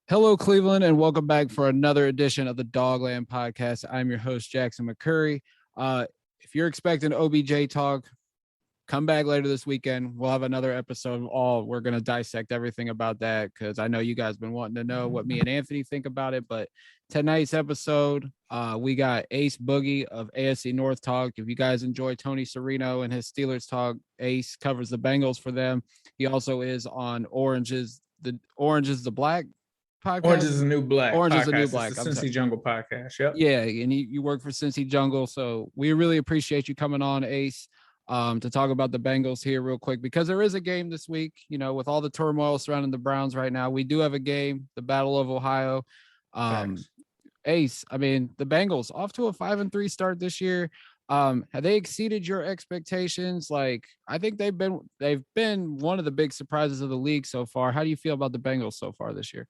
Hello, Cleveland, and welcome back for another edition of the Dogland Podcast. I'm your host, Jackson McCurry. Uh, if you're expecting OBJ talk, come back later this weekend. We'll have another episode. We're going to dissect everything about that because I know you guys been wanting to know what me and Anthony think about it. But tonight's episode, we got Ace Boogie of AFC North Talk. If you guys enjoy Tony Serino and his Steelers talk, Ace covers the Bengals for them. He also is on Orange is the Black Orange podcast. is the New Black Orange is the New podcast. It's Black. the I'm sorry. Cincy Jungle podcast. Yep. Yeah, and you work for Cincy Jungle, so we really appreciate you coming on, Ace, to talk about the Bengals here real quick because there is a game this week. You know, with all the turmoil surrounding the Browns right now, we do have a game, the Battle of Ohio. Thanks. Ace, I mean, the Bengals off to a 5-3 start this year. Have they exceeded your expectations? Like, I think they've been one of the big surprises of the league so far. How do you feel about the Bengals so far this year?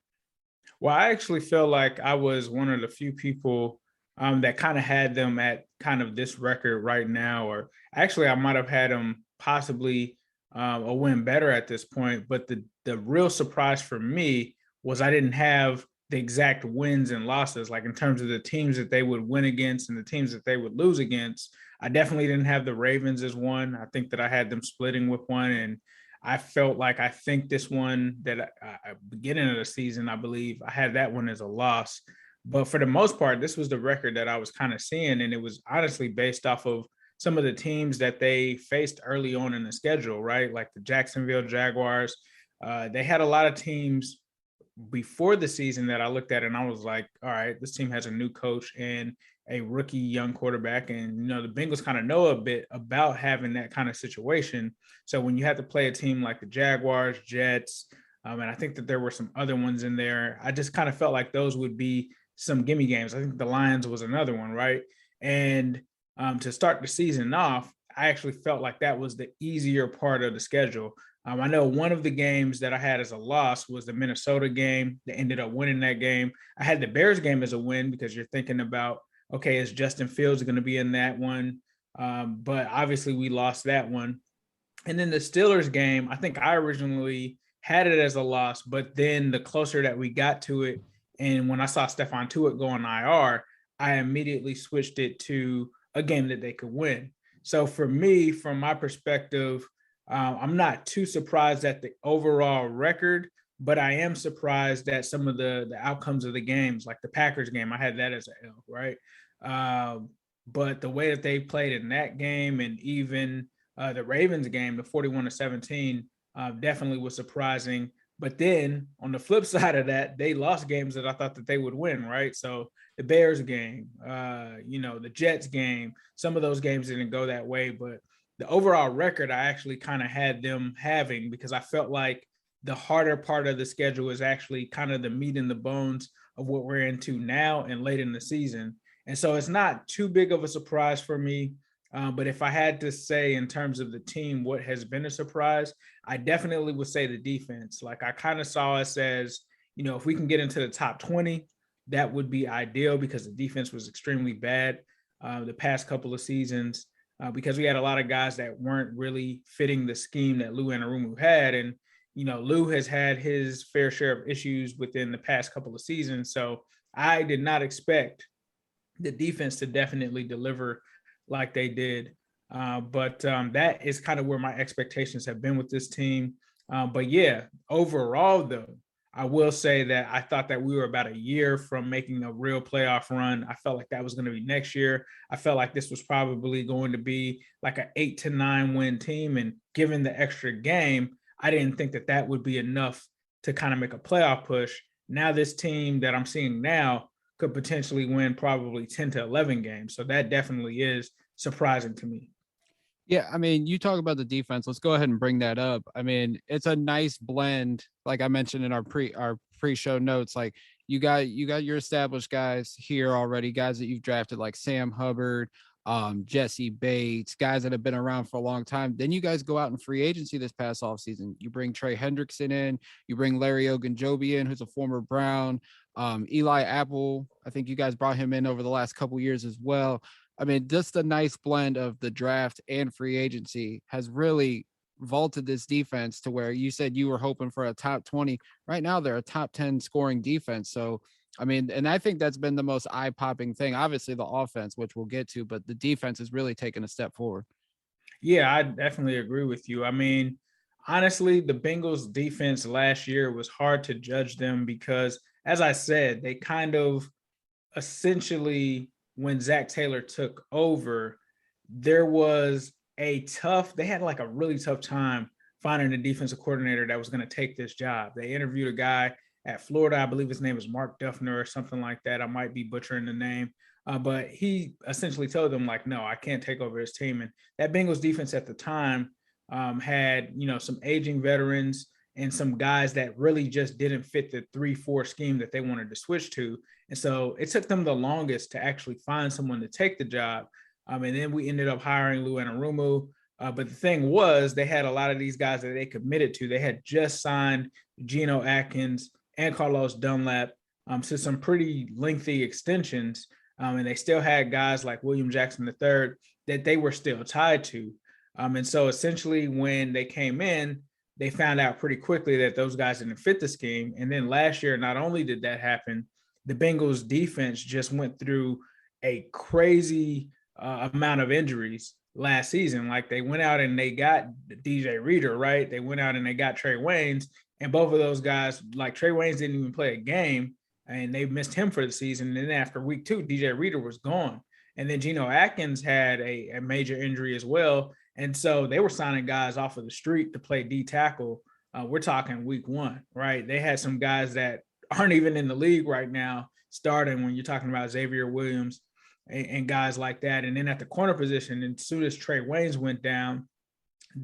Well, I actually feel like I was one of the few people that kind of had them at kind of this record right now, or actually I might have had them possibly a win better at this point. But the real surprise for me was I didn't have the exact wins and losses, like in terms of the teams that they would win against and the teams that they would lose against. I definitely didn't have the Ravens as one. I think that I had them splitting with one, and I felt like I think this one that beginning of the season, I believe I had that one as a loss. But for the most part, this was the record that I was kind of seeing. And it was honestly based off of some of the teams that they faced early on in the schedule, right? Like the Jacksonville Jaguars. They had a lot of teams before the season that I looked at and I was like, all right, this team has a new coach and a rookie young quarterback. And, you know, the Bengals kind of know a bit about having that kind of situation. So when you have to play a team like the Jaguars, Jets, and I think that there were some other ones in there, I just kind of felt like those would be some gimme games. I think the Lions was another one, right? And to start the season off, I actually felt like that was the easier part of the schedule. I know one of the games that I had as a loss was the Minnesota game. They ended up winning that game. I had the Bears game as a win because you're thinking about, okay, is Justin Fields going to be in that one? But obviously we lost that one. And then the Steelers game, I think I originally had it as a loss, but then the closer that we got to it, and when I saw Stephon Tuitt go on IR, I immediately switched it to a game that they could win. So for me, from my perspective, I'm not too surprised at the overall record, but I am surprised at some of the outcomes of the games, like the Packers game. I had that as an L, right? But the way that they played in that game and even the Ravens game, the 41-17, definitely was surprising. But then on the flip side of that, they lost games that I thought that they would win, right? So the Bears game, the Jets game, some of those games didn't go that way, but the overall record I actually kind of had them having because I felt like the harder part of the schedule is actually kind of the meat and the bones of what we're into now and late in the season. And so it's not too big of a surprise for me. But if I had to say in terms of the team, what has been a surprise, I definitely would say the defense. Like I kind of saw us as, you know, if we can get into the top 20, that would be ideal because the defense was extremely bad the past couple of seasons because we had a lot of guys that weren't really fitting the scheme that Lou Anarumo had. And, you know, Lou has had his fair share of issues within the past couple of seasons. So I did not expect the defense to definitely deliver like they did. But that is kind of where my expectations have been with this team. But yeah, overall, though, I will say that I thought that we were about a year from making a real playoff run. I felt like that was going to be next year. I felt like this was probably going to be like an 8-9 win team. And given the extra game, I didn't think that that would be enough to kind of make a playoff push. Now, this team that I'm seeing now could potentially win probably 10 to 11 games. So that definitely is surprising to me. Yeah, I mean, you talk about the defense. Let's go ahead and bring that up. I mean, it's a nice blend, like I mentioned in our pre-show notes. Like you got your established guys here already, guys that you've drafted like Sam Hubbard, Jesse Bates, guys that have been around for a long time. Then you guys go out in free agency this past offseason. You bring Trey Hendrickson in, you bring Larry Ogunjobi in, who's a former Brown. Eli Apple, I think you guys brought him in over the last couple years as well. I mean, just a nice blend of the draft and free agency has really vaulted this defense to where you said you were hoping for a top 20. Right now, they're a top 10 scoring defense. So, I mean, and I think that's been the most eye-popping thing. Obviously, the offense, which we'll get to, but the defense has really taken a step forward. Yeah, I definitely agree with you. I mean, honestly, the Bengals defense last year was hard to judge them because, as I said, they kind of essentially, when Zach Taylor took over, there was they had like a really tough time finding a defensive coordinator that was going to take this job. They interviewed a guy at Florida. I believe his name is Mark Duffner or something like that. I might be butchering the name. But he essentially told them, like, no, I can't take over his team. And that Bengals defense at the time had, some aging veterans and some guys that really just didn't fit the 3-4 scheme that they wanted to switch to. And so it took them the longest to actually find someone to take the job. And then we ended up hiring Lou Anarumo. But the thing was, they had a lot of these guys that they committed to. They had just signed Geno Atkins and Carlos Dunlap to some pretty lengthy extensions. And they still had guys like William Jackson III that they were still tied to. And so essentially when they came in, they found out pretty quickly that those guys didn't fit the scheme. And then last year, not only did that happen, the Bengals defense just went through a crazy amount of injuries last season. Like they went out and they got DJ Reader, right? They went out and they got Trey Waynes, and both of those guys, like Trey Waynes didn't even play a game and they missed him for the season. And then after week 2, DJ Reader was gone. And then Geno Atkins had a major injury as well. And so they were signing guys off of the street to play D tackle. We're talking week 1, right? They had some guys that aren't even in the league right now starting when you're talking about Xavier Williams and guys like that. And then at the corner position, as soon as Trey Waynes went down,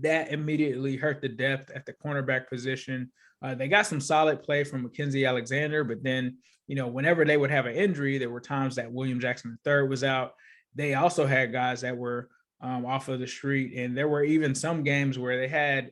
that immediately hurt the depth at the cornerback position. They got some solid play from Mackenzie Alexander, but then, whenever they would have an injury, there were times that William Jackson III was out. They also had guys that were off of the street. And there were even some games where they had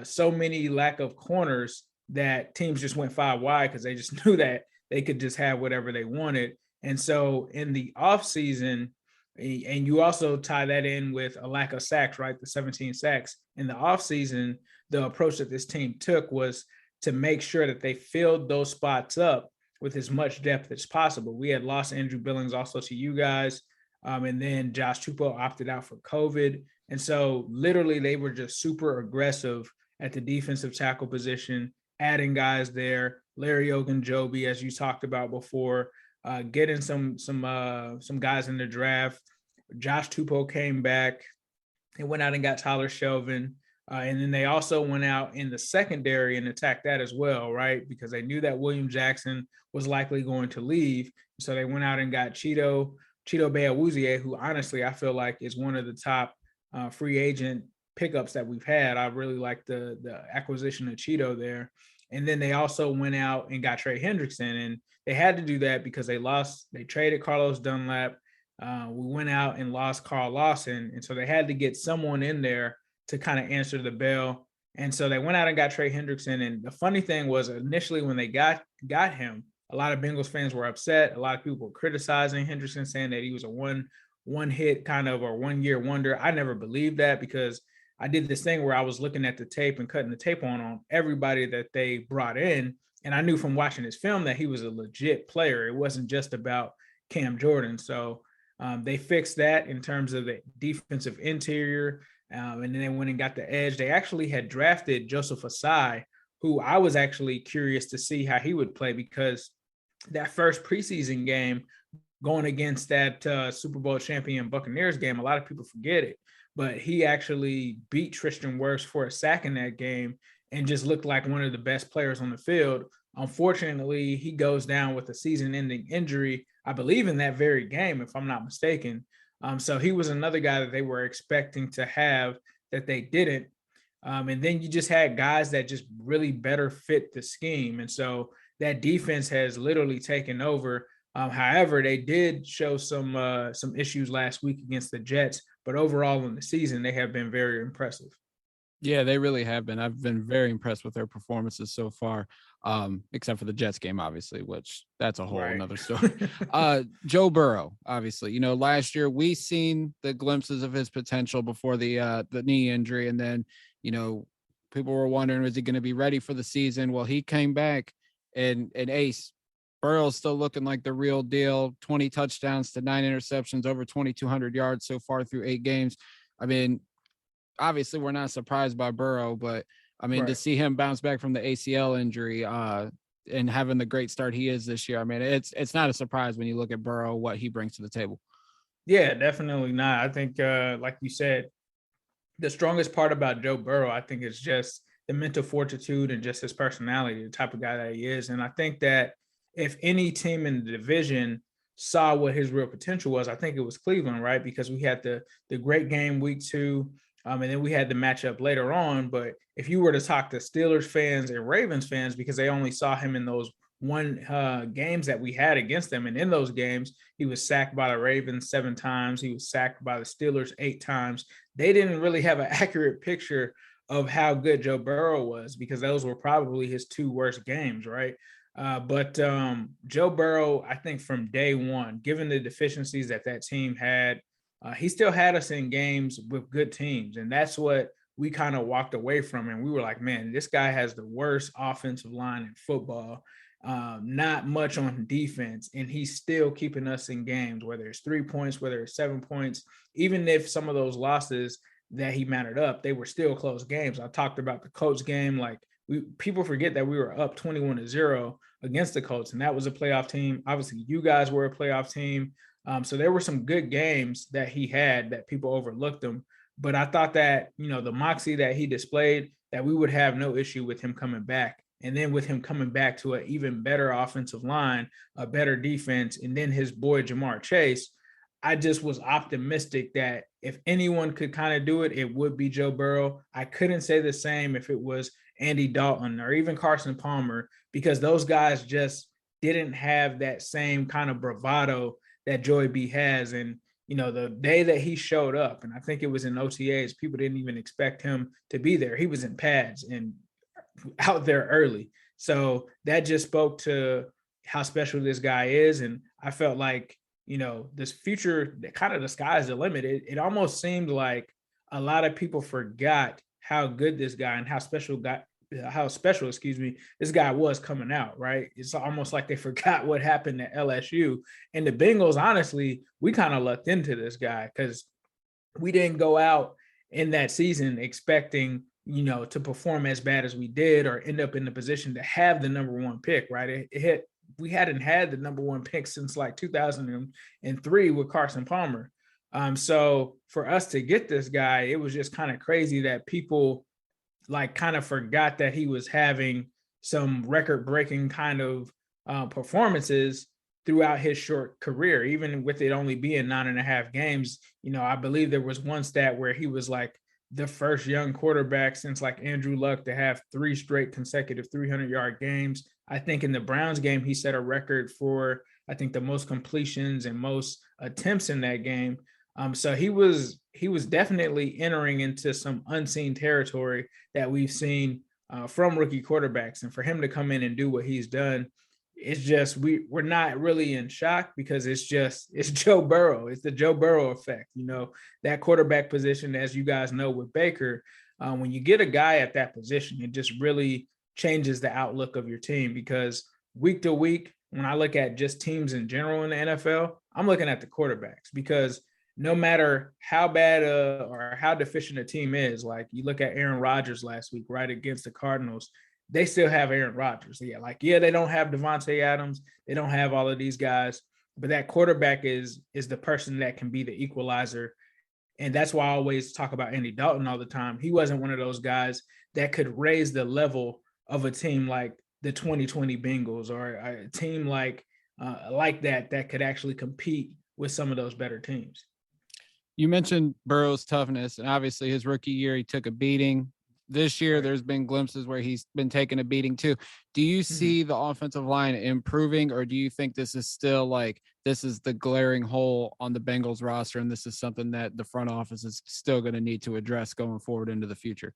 so many lack of corners that teams just went 5 wide because they just knew that they could just have whatever they wanted. And so in the offseason, and you also tie that in with a lack of sacks, right? The 17 sacks in the offseason, the approach that this team took was to make sure that they filled those spots up with as much depth as possible. We had lost Andrew Billings also to you guys. And then Josh Tupou opted out for COVID. And so literally they were just super aggressive at the defensive tackle position, adding guys there. Larry Ogunjobi, as you talked about before, getting some guys in the draft. Josh Tupou came back and went out and got Tyler Shelvin. And then they also went out in the secondary and attacked that as well, right? Because they knew that William Jackson was likely going to leave. So they went out and got Chido Beawuzie, who honestly I feel like is one of the top free agent pickups that we've had. I really like the acquisition of Chido there. And then they also went out and got Trey Hendrickson, and they had to do that because they traded Carlos Dunlap. We went out and lost Carl Lawson. And so they had to get someone in there to kind of answer the bell. And so they went out and got Trey Hendrickson. And the funny thing was initially when they got him, a lot of Bengals fans were upset. A lot of people were criticizing Hendrickson, saying that he was a one hit kind of or 1 year wonder. I never believed that because I did this thing where I was looking at the tape and cutting the tape on everybody that they brought in. And I knew from watching his film that he was a legit player. It wasn't just about Cam Jordan. So they fixed that in terms of the defensive interior. And then they went and got the edge. They actually had drafted Joseph Asai, who I was actually curious to see how he would play because that first preseason game going against that Super Bowl champion Buccaneers game, a lot of people forget it, but he actually beat Tristan Wirfs for a sack in that game and just looked like one of the best players on the field. Unfortunately, he goes down with a season-ending injury, I believe in that very game, if I'm not mistaken. So he was another guy that they were expecting to have that they didn't. And then you just had guys that just really better fit the scheme. And so that defense has literally taken over. However, they did show some issues last week against the Jets, but overall in the season, they have been very impressive. Yeah, they really have been. I've been very impressed with their performances so far, except for the Jets game, obviously, which that's a whole another story. Joe Burrow, obviously, last year we seen the glimpses of his potential before the knee injury, and then People were wondering, is he going to be ready for the season? Well, he came back and Ace, Burrow's still looking like the real deal. 20 touchdowns to 9 interceptions, over 2,200 yards so far through 8 games. I mean, obviously we're not surprised by Burrow, but I mean, to see him bounce back from the ACL injury and having the great start he is this year, I mean, it's not a surprise when you look at Burrow, what he brings to the table. Yeah, definitely not. I think, like you said, the strongest part about Joe Burrow, I think, is just the mental fortitude and just his personality, the type of guy that he is. And I think that if any team in the division saw what his real potential was, I think it was Cleveland, right? Because we had the great game week 2, and then we had the matchup later on. But if you were to talk to Steelers fans and Ravens fans, because they only saw him in those games that we had against them, and in those games, he was sacked by the Ravens 7 times. He was sacked by the Steelers 8 times. They didn't really have an accurate picture of how good Joe Burrow was, because those were probably his 2 worst games, right? But Joe Burrow, I think from day one, given the deficiencies that team had, he still had us in games with good teams. And that's what we kind of walked away from. And we were like, man, this guy has the worst offensive line in football. Not much on defense, and he's still keeping us in games, whether it's 3 points, whether it's 7 points. Even if some of those losses that he mounted up, they were still close games. I talked about the Colts game. Like, people forget that we were up 21-0 against the Colts, and that was a playoff team. Obviously, you guys were a playoff team. So there were some good games that he had that people overlooked them. But I thought that, the moxie that he displayed, that we would have no issue with him coming back. And then with him coming back to an even better offensive line, a better defense, and then his boy JaMarr Chase, I just was optimistic that if anyone could kind of do it, it would be Joe Burrow. I couldn't say the same if it was Andy Dalton or even Carson Palmer, because those guys just didn't have that same kind of bravado that Joey B has. And, the day that he showed up, and I think it was in OTAs, people didn't even expect him to be there. He was in pads and out there early. So that just spoke to how special this guy is. And I felt like, this future, kind of the sky's the limit. It almost seemed like a lot of people forgot how good this guy and how special this guy was coming out, right? It's almost like they forgot what happened at LSU. And the Bengals, honestly, we kind of lucked into this guy, because we didn't go out in that season expecting, to perform as bad as we did or end up in the position to have the number 1 pick, right? We hadn't had the number 1 pick since like 2003 with Carson Palmer. So for us to get this guy, it was just kind of crazy that people like kind of forgot that he was having some record-breaking kind of performances throughout his short career, even with it only being 9.5 games. I believe there was one stat where he was like the first young quarterback since like Andrew Luck to have 3 straight consecutive 300-yard games. I think in the Browns game, he set a record for, I think, the most completions and most attempts in that game. So he was definitely entering into some unseen territory that we've seen from rookie quarterbacks. And for him to come in and do what he's done, it's just, we're not really in shock, because it's Joe Burrow. It's the Joe Burrow effect. That quarterback position, as you guys know, with Baker, when you get a guy at that position, it just really changes the outlook of your team. Because week to week, when I look at just teams in general in the NFL, I'm looking at the quarterbacks, because no matter how bad or how deficient a team is, like you look at Aaron Rodgers last week, right, against the Cardinals, they still have Aaron Rodgers. They don't have Devontae Adams. They don't have all of these guys, but that quarterback is the person that can be the equalizer. And that's why I always talk about Andy Dalton all the time. He wasn't one of those guys that could raise the level of a team like the 2020 Bengals, or a team like that could actually compete with some of those better teams. You mentioned Burrow's toughness, and obviously his rookie year, he took a beating. This year, there's been glimpses where he's been taking a beating too. Do you see the offensive line improving, or do you think this is still this is the glaring hole on the Bengals roster, and this is something that the front office is still going to need to address going forward into the future?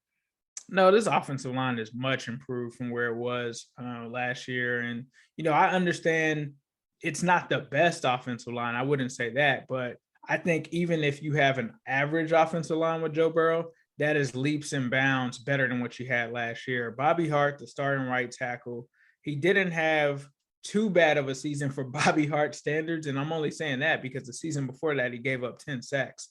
No, this offensive line is much improved from where it was last year. And, I understand it's not the best offensive line. I wouldn't say that, but I think even if you have an average offensive line with Joe Burrow, that is leaps and bounds better than what you had last year. Bobby Hart, the starting right tackle, he didn't have too bad of a season for Bobby Hart standards. And I'm only saying that because the season before that, he gave up 10 sacks.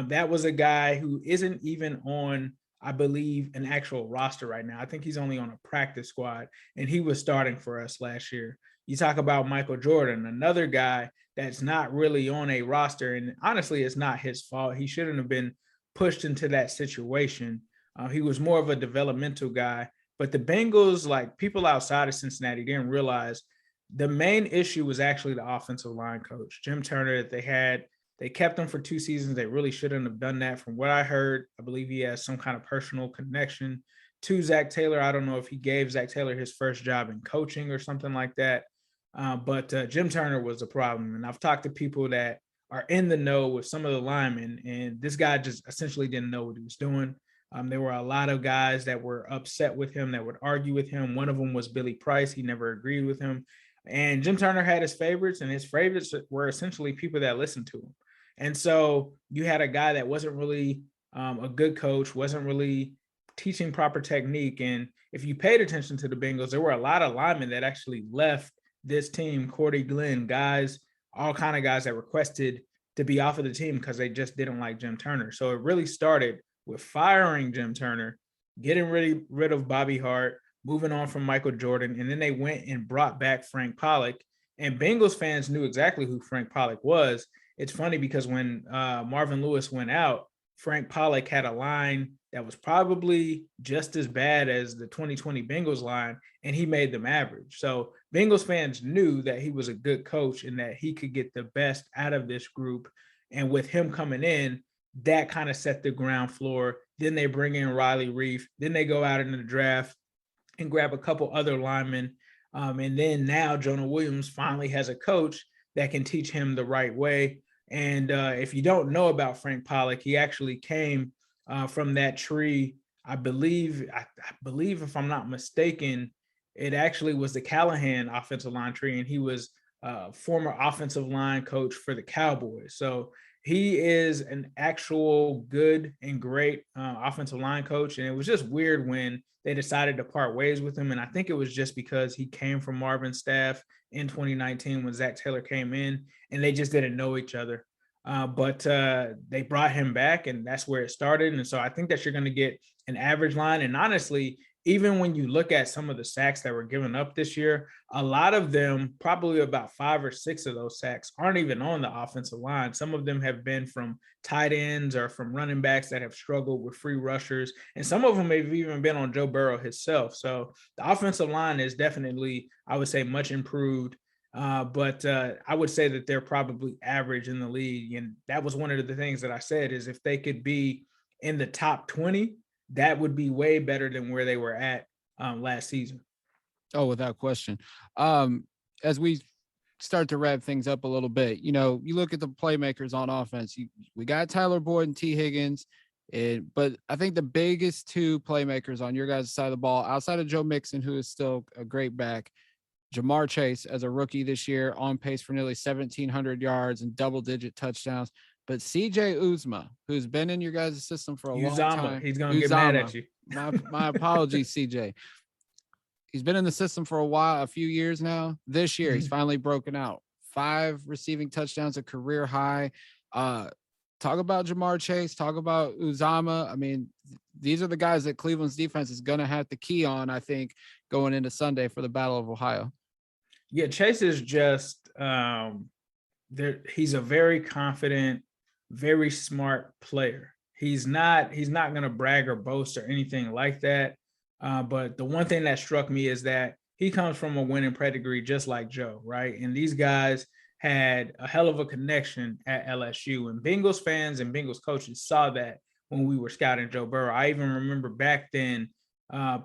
That was a guy who isn't even on, I believe, an actual roster right now. I think he's only on a practice squad, and he was starting for us last year. You talk about Michael Jordan, another guy that's not really on a roster. And honestly, it's not his fault. He shouldn't have been pushed into that situation. He was more of a developmental guy. But the Bengals, like people outside of Cincinnati, didn't realize the main issue was actually the offensive line coach, Jim Turner, that they had. They kept him for 2 seasons. They really shouldn't have done that. From what I heard, I believe he has some kind of personal connection to Zach Taylor. I don't know if he gave Zach Taylor his first job in coaching or something like that. But Jim Turner was a problem. And I've talked to people that are in the know with some of the linemen, and this guy just essentially didn't know what he was doing. There were a lot of guys that were upset with him, that would argue with him. One of them was Billy Price. He never agreed with him. And Jim Turner had his favorites, and his favorites were essentially people that listened to him. And so you had a guy that wasn't really a good coach, wasn't really teaching proper technique. And if you paid attention to the Bengals, there were a lot of linemen that actually left this team, Cordy Glenn, guys, all kind of guys that requested to be off of the team because they just didn't like Jim Turner. So it really started with firing Jim Turner, getting rid of Bobby Hart, moving on from Michael Jordan, and then they went and brought back Frank Pollock. And Bengals fans knew exactly who Frank Pollock was. It's funny because when Marvin Lewis went out, Frank Pollock had a line that was probably just as bad as the 2020 Bengals line, and he made them average. So Bengals fans knew that he was a good coach and that he could get the best out of this group. And with him coming in, that kind of set the ground floor. Then they bring in Riley Reef. Then they go out in the draft and grab a couple other linemen. And then now Jonah Williams finally has a coach that can teach him the right way. And if you don't know about Frank Pollock, he actually came from that tree. I believe, if I'm not mistaken, it actually was the Callahan offensive line tree, and he was a former offensive line coach for the Cowboys. So he is an actual good and great offensive line coach. And it was just weird when they decided to part ways with him. And I think it was just because he came from Marvin's staff in 2019 when Zach Taylor came in, and they just didn't know each other. But they brought him back, and that's where it started. And so I think that you're going to get an average line. And honestly, even when you look at some of the sacks that were given up this year, a lot of them, probably about 5 or 6 of those sacks, aren't even on the offensive line. Some of them have been from tight ends or from running backs that have struggled with free rushers. And some of them have even been on Joe Burrow himself. So the offensive line is definitely, I would say, much improved. But I would say that they're probably average in the league. And that was one of the things that I said is if they could be in the top 20, that would be way better than where they were at last season. Oh, without question. As we start to wrap things up a little bit, you look at the playmakers on offense. We got Tyler Boyd and T. Higgins, but I think the biggest 2 playmakers on your guys' side of the ball, outside of Joe Mixon, who is still a great back, JaMarr Chase as a rookie this year, on pace for nearly 1,700 yards and double-digit touchdowns. But CJ Uzomah, who's been in your guys' system for a long time. He's going to get mad at you. My apologies, CJ. He's been in the system for a few years now. This year, he's finally broken out. 5 receiving touchdowns, a career high. Talk about JaMarr Chase. Talk about Uzomah. I mean, these are the guys that Cleveland's defense is going to have to key on, I think, going into Sunday for the Battle of Ohio. Yeah, Chase is just he's a very confident, very smart player. He's not going to brag or boast or anything like that. But the one thing that struck me is that he comes from a winning pedigree, just like Joe, right? And these guys had a hell of a connection at LSU, and Bengals fans and Bengals coaches saw that when we were scouting Joe Burrow. I even remember back then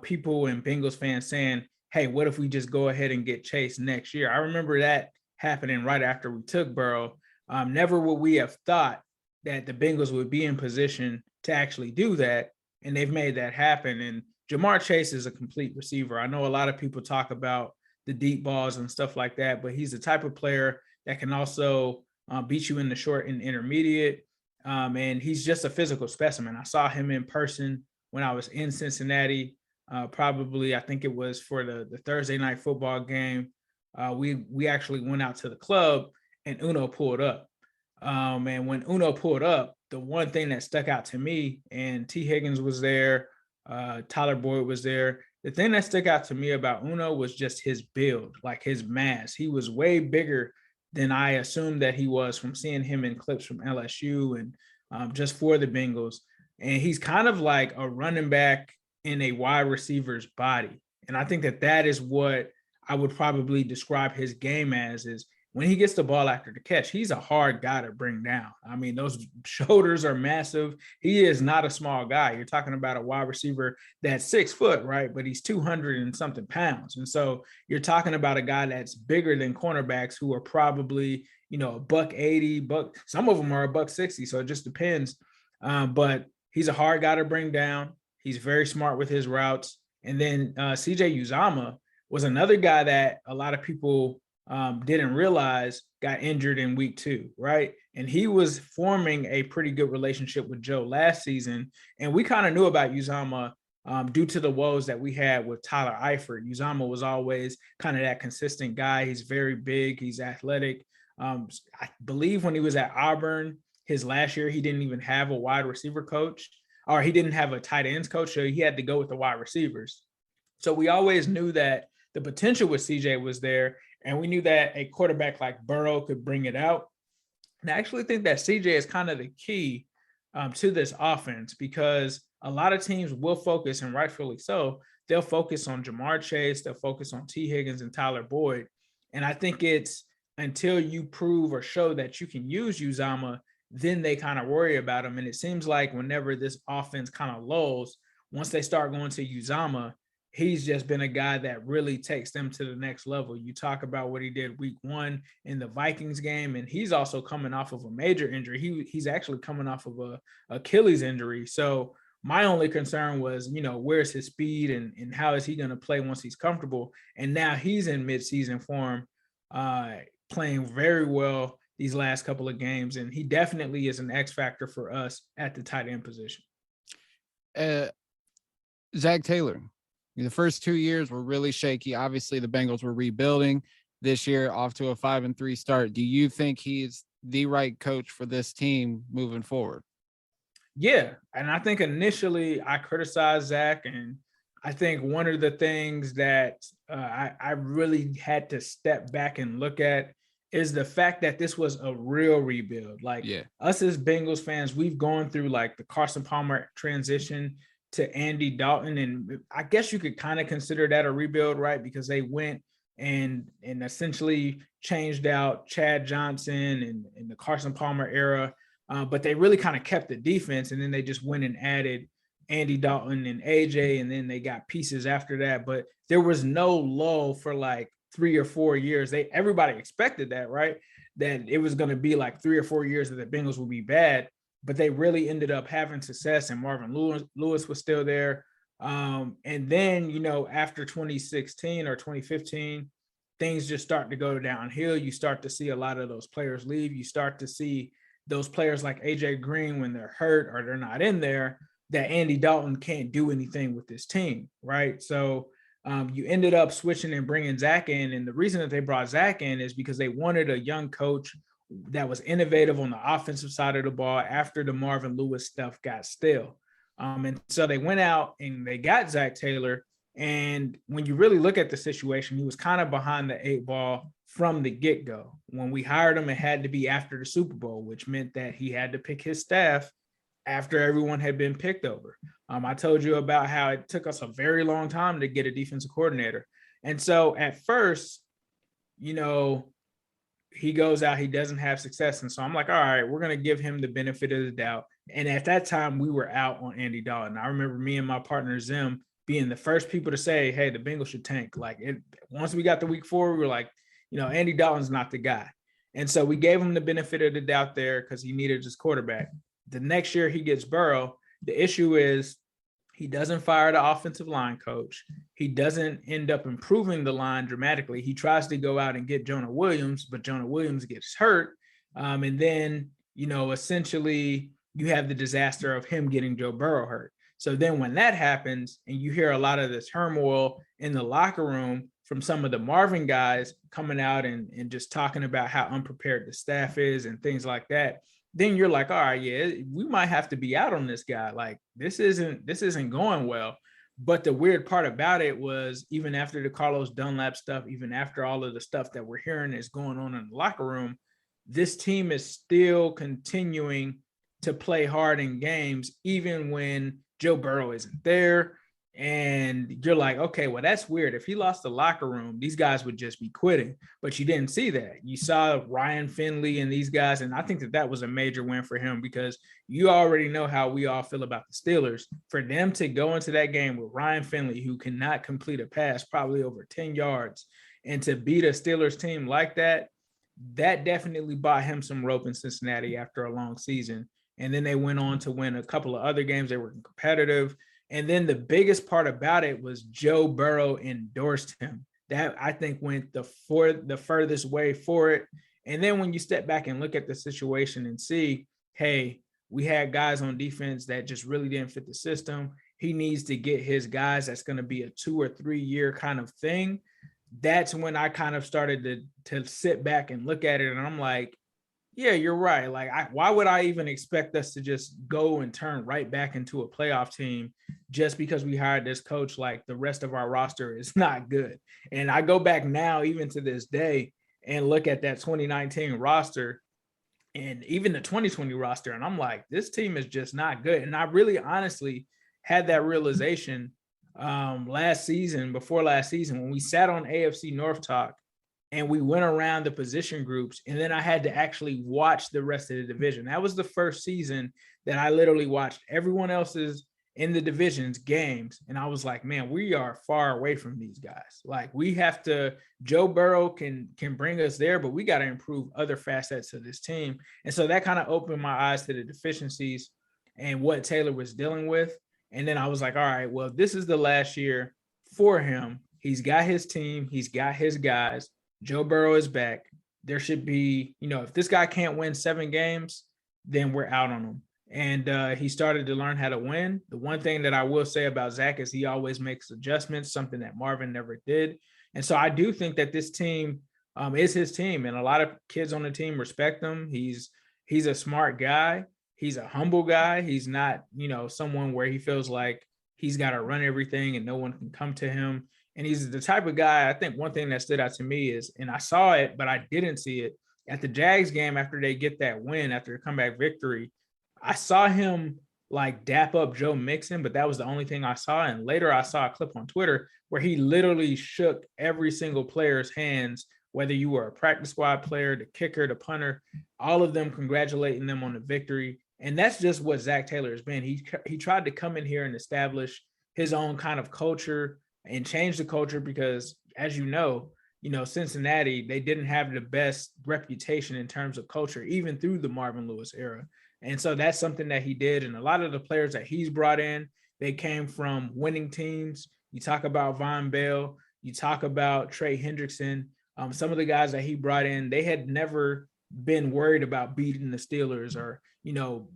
people and Bengals fans saying, hey, what if we just go ahead and get Chase next year? I remember that happening right after we took Burrow. Never would we have thought that the Bengals would be in position to actually do that, and they've made that happen. And JaMarr Chase is a complete receiver. I know a lot of people talk about the deep balls and stuff like that, but he's the type of player that can also beat you in the short and intermediate. And he's just a physical specimen. I saw him in person when I was in Cincinnati. Probably, I think it was for the Thursday night football game. We actually went out to the club and Uno pulled up. And when Uno pulled up, the one thing that stuck out to me, and T. Higgins was there, Tyler Boyd was there. The thing that stuck out to me about Uno was just his build, like his mass. He was way bigger than I assumed that he was from seeing him in clips from LSU and just for the Bengals. And he's kind of like a running back in a wide receiver's body. And I think that is what I would probably describe his game as, is when he gets the ball after the catch, he's a hard guy to bring down. I mean, those shoulders are massive. He is not a small guy. You're talking about a wide receiver that's 6 foot, right? But he's 200 and something pounds. And so you're talking about a guy that's bigger than cornerbacks who are probably, $180, some of them are $160. So it just depends. But he's a hard guy to bring down. He's very smart with his routes. And then CJ Uzomah was another guy that a lot of people didn't realize got injured in week 2, right? And he was forming a pretty good relationship with Joe last season. And we kind of knew about Uzomah due to the woes that we had with Tyler Eifert. Uzomah was always kind of that consistent guy. He's very big. He's athletic. I believe when he was at Auburn, his last year, he didn't even have a wide receiver coach, or he didn't have a tight ends coach. So he had to go with the wide receivers. So we always knew that the potential with CJ was there. And we knew that a quarterback like Burrow could bring it out. And I actually think that CJ is kind of the key to this offense, because a lot of teams will focus, and rightfully so, they'll focus on JaMarr Chase, they'll focus on T. Higgins and Tyler Boyd. And I think it's until you prove or show that you can use Uzomah, then they kind of worry about him. And it seems like whenever this offense kind of lulls, once they start going to Uzomah, he's just been a guy that really takes them to the next level. You talk about what he did week 1 in the Vikings game, and he's also coming off of a major injury. He's actually coming off of a Achilles injury. So my only concern was, where's his speed and how is he going to play once he's comfortable? And now he's in midseason form, playing very well these last couple of games. And he definitely is an X factor for us at the tight end position. Zach Taylor. The first 2 years were really shaky. Obviously, the Bengals were rebuilding. This year, off to a 5-3 start. Do you think he's the right coach for this team moving forward? Yeah, and I think initially I criticized Zach, and I think one of the things that I really had to step back and look at is the fact that this was a real rebuild. Us as Bengals fans, we've gone through like the Carson Palmer transition to Andy Dalton. And I guess you could kind of consider that a rebuild, right? Because they went and essentially changed out Chad Johnson in the Carson Palmer era. But they really kind of kept the defense. And then they just went and added Andy Dalton and AJ. And then they got pieces after that. But there was no lull for like 3 or 4 years. Everybody expected that, right? That it was going to be like 3 or 4 years that the Bengals would be bad. But they really ended up having success, and Marvin Lewis was still there. And then, after 2016 or 2015, things just start to go downhill. You start to see a lot of those players leave. You start to see those players like AJ Green, when they're hurt or they're not in there, that Andy Dalton can't do anything with this team, right? So you ended up switching and bringing Zach in. And the reason that they brought Zach in is because they wanted a young coach that was innovative on the offensive side of the ball after the Marvin Lewis stuff got stale. And so they went out and they got Zach Taylor. And when you really look at the situation, he was kind of behind the 8 ball from the get-go. When we hired him, it had to be after the Super Bowl, which meant that he had to pick his staff after everyone had been picked over. I told you about how it took us a very long time to get a defensive coordinator. And so at first, he goes out, he doesn't have success. And so I'm like, all right, we're going to give him the benefit of the doubt. And at that time, we were out on Andy Dalton. I remember me and my partner, Zim, being the first people to say, hey, the Bengals should tank. Once we got to week 4, we were like, Andy Dalton's not the guy. And so we gave him the benefit of the doubt there because he needed his quarterback. The next year he gets Burrow. The issue is he doesn't fire the offensive line coach. He doesn't end up improving the line dramatically. He tries to go out and get Jonah Williams, but Jonah Williams gets hurt. And then essentially you have the disaster of him getting Joe Burrow hurt. So then when that happens and you hear a lot of the turmoil in the locker room from some of the Marvin guys coming out and just talking about how unprepared the staff is and things like that, then you're like, all right, yeah, we might have to be out on this guy. Like this isn't going well. But the weird part about it was even after the Carlos Dunlap stuff, even after all of the stuff that we're hearing is going on in the locker room, this team is still continuing to play hard in games, even when Joe Burrow isn't there. And you're like, okay, well, that's weird. If he lost the locker room, these guys would just be quitting. But you didn't see that. You saw Ryan Finley and these guys. And I think that was a major win for him because you already know how we all feel about the Steelers. For them to go into that game with Ryan Finley, who cannot complete a pass probably over 10 yards, and to beat a Steelers team like that, that definitely bought him some rope in Cincinnati after a long season. And then they went on to win a couple of other games. They were competitive. And then the biggest part about it was Joe Burrow endorsed him. That I think went the furthest way for it. And then when you step back and look at the situation and see, hey, we had guys on defense that just really didn't fit the system. He needs to get his guys. That's going to be a 2 or 3 year kind of thing. That's when I kind of started to sit back and look at it. And I'm like, yeah, you're right. Like, why would I even expect us to just go and turn right back into a playoff team just because we hired this coach? Like the rest of our roster is not good. And I go back now, even to this day, and look at that 2019 roster and even the 2020 roster. And I'm like, this team is just not good. And I really honestly had that realization before last season, when we sat on AFC North Talk and we went around the position groups, and then I had to actually watch the rest of the division. That was the first season that I literally watched everyone else's in the division's games. And I was like, man, we are far away from these guys. Like we have to, Joe Burrow can bring us there, but we got to improve other facets of this team. And so that kind of opened my eyes to the deficiencies and what Taylor was dealing with. And then I was like, all right, well, this is the last year for him. He's got his team. He's got his guys. Joe Burrow is back. There should be, if this guy can't win 7 games, then we're out on him. And he started to learn how to win. The one thing that I will say about Zach is he always makes adjustments, something that Marvin never did. And so I do think that this team is his team. And a lot of kids on the team respect him. He's a smart guy. He's a humble guy. He's not, someone where he feels like he's got to run everything and no one can come to him. And he's the type of guy, I think one thing that stood out to me is, and I saw it, but I didn't see it, at the Jags game after they get that win, after a comeback victory, I saw him like dap up Joe Mixon, but that was the only thing I saw. And later I saw a clip on Twitter where he literally shook every single player's hands, whether you were a practice squad player, the kicker, the punter, all of them congratulating them on the victory. And that's just what Zach Taylor has been. He tried to come in here and establish his own kind of culture and change the culture because, as you know, Cincinnati, they didn't have the best reputation in terms of culture, even through the Marvin Lewis era. And so that's something that he did. And a lot of the players that he's brought in, they came from winning teams. You talk about Von Bell, you talk about Trey Hendrickson. Some of the guys that he brought in, they had never been worried about beating the Steelers or,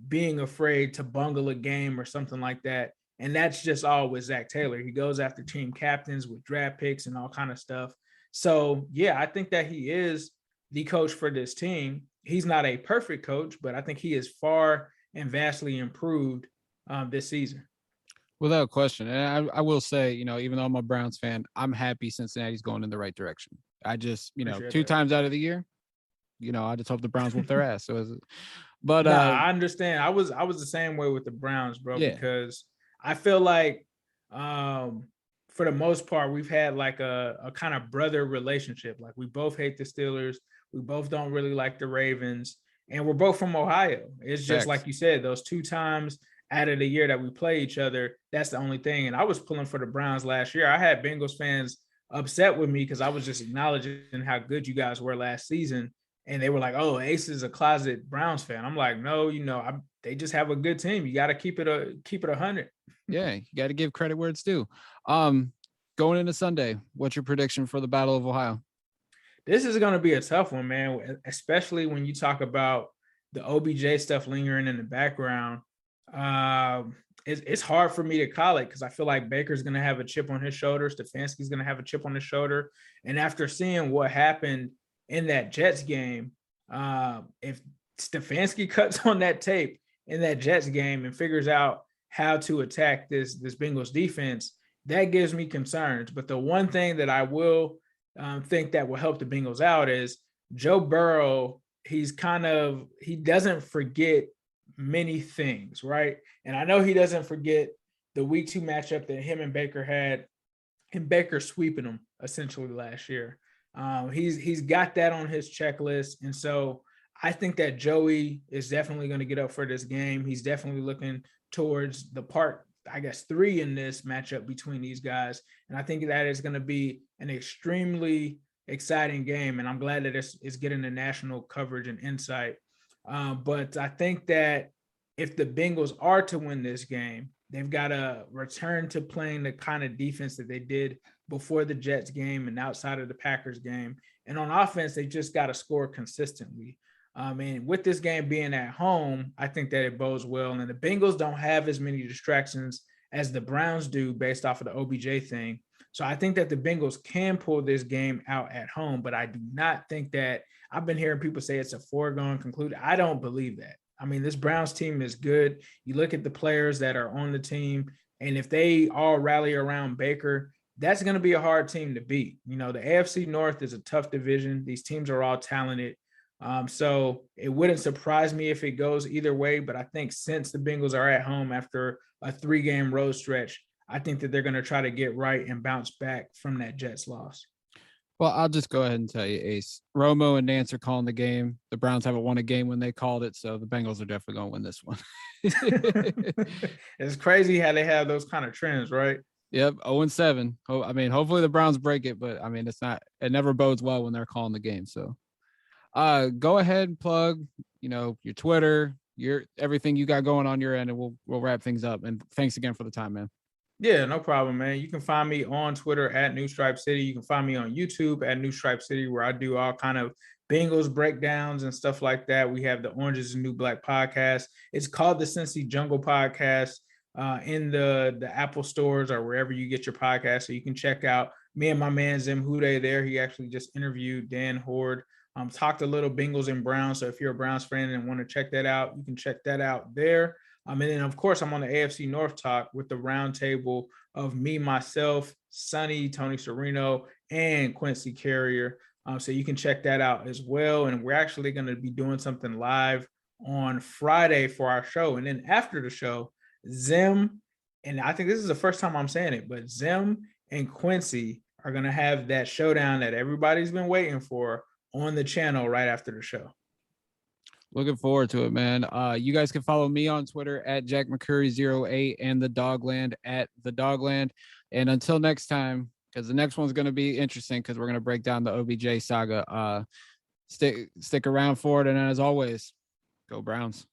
being afraid to bungle a game or something like that. And that's just all with Zach Taylor. He goes after team captains with draft picks and all kind of stuff. So, yeah, I think that he is the coach for this team. He's not a perfect coach, but I think he is far and vastly improved this season. Without question. And I will say, even though I'm a Browns fan, I'm happy Cincinnati's going in the right direction. I just, two times out of the year, I just hope the Browns whoop their ass. But I understand. I was the same way with the Browns, bro, because I feel like for the most part, we've had like a kind of brother relationship. Like we both hate the Steelers. We both don't really like the Ravens, and we're both from Ohio. It's just like you said, those 2 times out of the year that we play each other, that's the only thing. And I was pulling for the Browns last year. I had Bengals fans upset with me because I was just acknowledging how good you guys were last season. And they were like, oh, Ace is a closet Browns fan. I'm like, no, they just have a good team. You got to keep it 100. Yeah, you got to give credit where it's due. Going into Sunday, what's your prediction for the Battle of Ohio? This is going to be a tough one, man, especially when you talk about the OBJ stuff lingering in the background, it's hard for me to call it because I feel like Baker's going to have a chip on his shoulder. Stefanski's going to have a chip on his shoulder. And after seeing what happened in that Jets game, if Stefanski cuts on that tape in that Jets game and figures out how to attack this Bengals defense, that gives me concerns. But the one thing that I will think that will help the Bengals out is Joe Burrow. He doesn't forget many things, right? And I know he doesn't forget the week 2 matchup that him and Baker had, and Baker sweeping him essentially last year. He's got that on his checklist. And so I think that Joey is definitely going to get up for this game. He's definitely looking towards the part, I guess, 3 in this matchup between these guys. And I think that is going to be an extremely exciting game. And I'm glad that it's getting the national coverage and insight. But I think that if the Bengals are to win this game, they've got to return to playing the kind of defense that they did before the Jets game and outside of the Packers game. And on offense, they just got to score consistently. And with this game being at home, I think that it bodes well. And the Bengals don't have as many distractions as the Browns do based off of the OBJ thing. So I think that the Bengals can pull this game out at home, but I do not think that – I've been hearing people say it's a foregone conclusion. I don't believe that. I mean, this Browns team is good. You look at the players that are on the team, and if they all rally around Baker, that's going to be a hard team to beat. You know, the AFC North is a tough division. These teams are all talented. So it wouldn't surprise me if it goes either way, but I think since the Bengals are at home after a 3-game road stretch, I think that they're going to try to get right and bounce back from that Jets loss. Well, I'll just go ahead and tell you, Ace. Romo and Nance are calling the game. The Browns haven't won a game when they called it, so the Bengals are definitely going to win this one. It's crazy how they have those kind of trends, right? Yep, 0-7. I mean, hopefully the Browns break it, but I mean, it never bodes well when they're calling the game. So go ahead and plug, your Twitter, your everything you got going on your end, and we'll wrap things up. And thanks again for the time, man. Yeah, no problem, man. You can find me on Twitter at New Stripe City. You can find me on YouTube at New Stripe City, where I do all kind of Bengals breakdowns and stuff like that. We have the Orange is the New Black podcast. It's called the Cincy Jungle Podcast in the Apple stores or wherever you get your podcast. So you can check out me and my man Zim Hude there. He actually just interviewed Dan Horde. Talked a little Bengals and Browns. So if you're a Browns fan and want to check that out, you can check that out there. And then, of course, I'm on the AFC North Talk with the roundtable of me, myself, Sonny, Tony Serino, and Quincy Carrier. So you can check that out as well. And we're actually going to be doing something live on Friday for our show. And then after the show, Zim, and I think this is the first time I'm saying it, but Zim and Quincy are going to have that showdown that everybody's been waiting for on the channel right after the show. Looking forward to it, man. You guys can follow me on Twitter at JackMcCurry08 and the Dogland at the Dogland. And until next time, because the next one's going to be interesting because we're going to break down the OBJ saga. Stick around for it. And as always, go Browns.